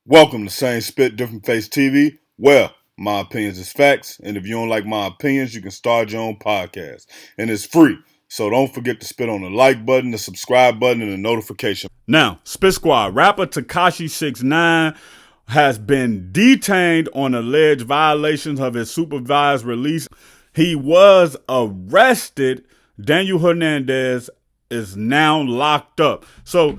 Welcome to Same Spit, Different Face TV. Well, my opinions is facts, and if you don't like my opinions, you can start your own podcast. And it's free. So don't forget to spit on the like button, the subscribe button, and the notification. Now, Spit Squad, rapper Tekashi 6ix9ine has been detained on alleged violations of his supervised release. He was arrested. Daniel Hernandez is now locked up. So,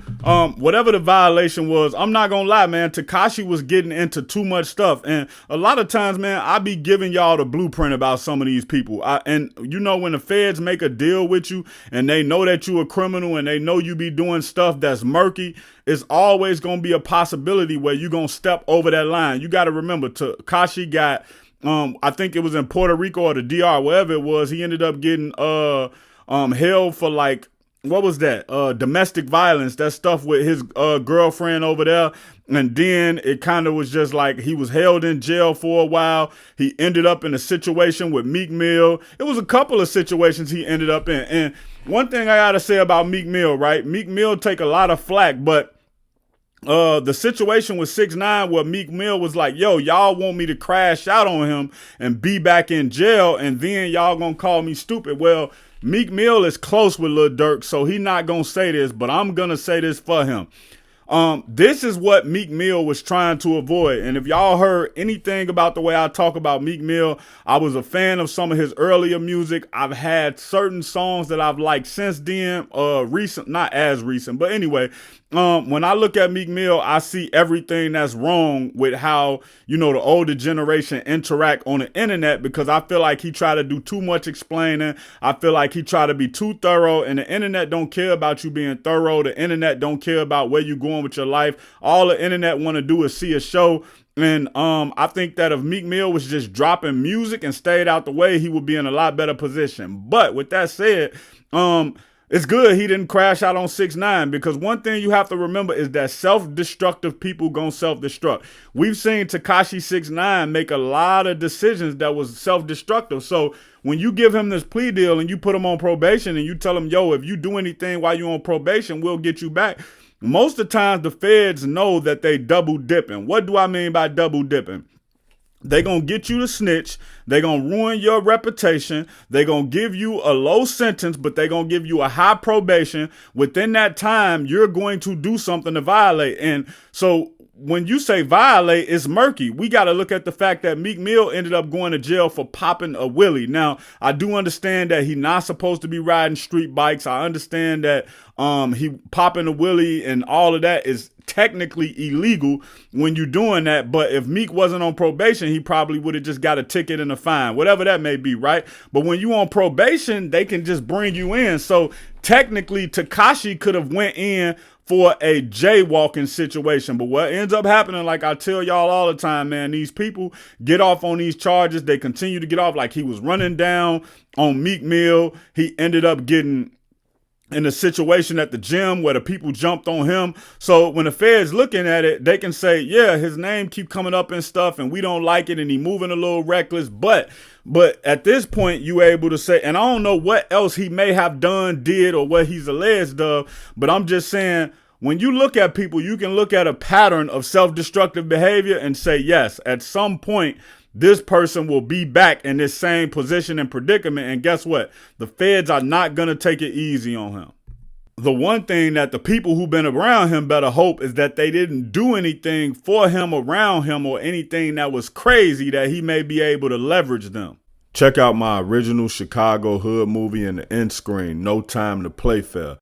whatever the violation was, I'm not gonna lie, man. Tekashi was getting into too much stuff, and a lot of times, man, I be giving y'all the blueprint about some of these people. And you know, when the feds make a deal with you, and they know that you a criminal, and they know you be doing stuff that's murky, it's always gonna be a possibility where you gonna step over that line. You got to remember, Tekashi got, I think it was in Puerto Rico or the DR, wherever it was. He ended up getting held for like, what was that? Domestic violence, that stuff with his girlfriend over there. And then it kind of was just like he was held in jail for a while. He ended up in a situation with Meek Mill. It was a couple of situations he ended up in. And one thing I got to say about Meek Mill, right? Meek Mill take a lot of flack, but the situation with 6ix9ine where Meek Mill was like, yo, y'all want me to crash out on him and be back in jail, and then y'all gonna call me stupid. Well, Meek Mill is close with Lil Durk, so he not gonna say this, but I'm gonna say this for him. This is what Meek Mill was trying to avoid. And if y'all heard anything about the way I talk about Meek Mill, I was a fan of some of his earlier music. I've had certain songs that I've liked since then, recent, not as recent, but anyway, when I look at Meek Mill, I see everything that's wrong with how, you know, the older generation interact on the internet, because I feel like he tried to do too much explaining. I feel like he tried to be too thorough, and the internet don't care about you being thorough. The internet don't care about where you're going with your life. All the internet want to do is see a show. And I think that if Meek Mill was just dropping music and stayed out the way, he would be in a lot better position. But with that said, it's good he didn't crash out on 6ix9ine, because one thing you have to remember is that self-destructive people gonna self-destruct. We've seen Tekashi 6ix9ine make a lot of decisions that was self-destructive. So when you give him this plea deal and you put him on probation and you tell him, yo, if you do anything while you're on probation, we'll get you back. Most of the times the feds know that they double dipping. What do I mean by double dipping? They gonna get you to snitch. They gonna ruin your reputation. They gonna give you a low sentence, but they gonna give you a high probation. Within that time, you're going to do something to violate. And so when you say violate, it's murky. We got to look at the fact that Meek Mill ended up going to jail for popping a wheelie. Now, I do understand that he's not supposed to be riding street bikes. I understand that he popping a wheelie and all of that is technically illegal when you're doing that. But if Meek wasn't on probation, he probably would have just got a ticket and a fine, whatever that may be, right? But when you on probation, they can just bring you in. So technically, Tekashi could have went in for a jaywalking situation. But what ends up happening, like I tell y'all all the time, man, these people get off on these charges. They continue to get off. Like he was running down on Meek Mill. He ended up getting in a situation at the gym where the people jumped on him. So when the feds looking at it, they can say, yeah, his name keep coming up and stuff, and we don't like it, and he moving a little reckless. But at this point, you able to say, and I don't know what else he may have done, did, or what he's alleged of, but I'm just saying, when you look at people, you can look at a pattern of self-destructive behavior and say, yes, at some point, this person will be back in this same position and predicament. And guess what? The feds are not going to take it easy on him. The one thing that the people who've been around him better hope is that they didn't do anything for him, around him, or anything that was crazy that he may be able to leverage them. Check out my original Chicago hood movie in the end screen, No Time to Play Fair.